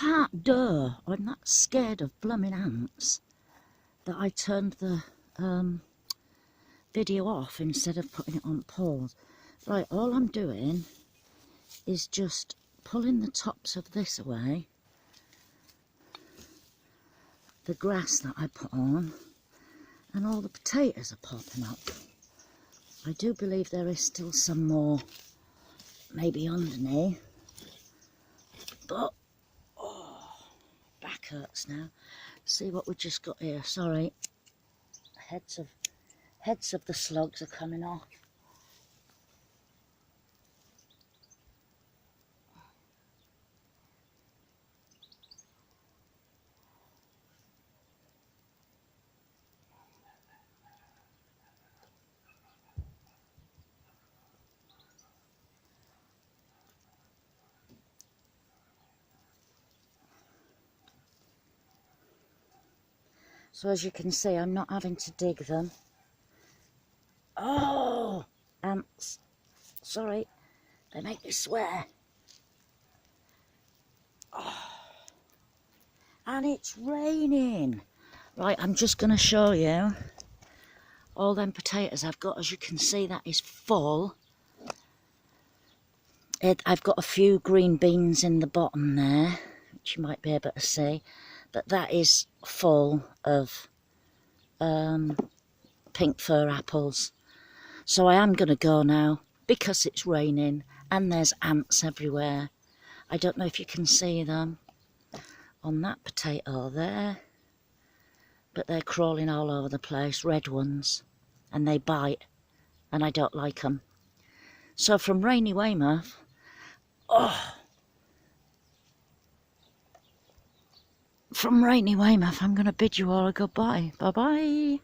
can't do. I'm that scared of blooming ants that I turned the video off instead of putting it on pause. Right, all I'm doing is just pulling the tops of this away, the grass that I put on, and all the potatoes are popping up. I do believe there is still some more maybe underneath, but back hurts now. See what we just got here. Sorry, heads of the slugs are coming off. So as you can see, I'm not having to dig them. Oh, ants. Sorry, they make me swear. Oh, and it's raining. Right, I'm just going to show you all them potatoes I've got. As you can see, that is full. I've got a few green beans in the bottom there, which you might be able to see. But that is full of pink fir apples. So I am going to go now because it's raining and there's ants everywhere. I don't know if you can see them on that potato there, but they're crawling all over the place, red ones, and they bite, and I don't like them. So from rainy Weymouth, I'm going to bid you all a goodbye. Bye-bye.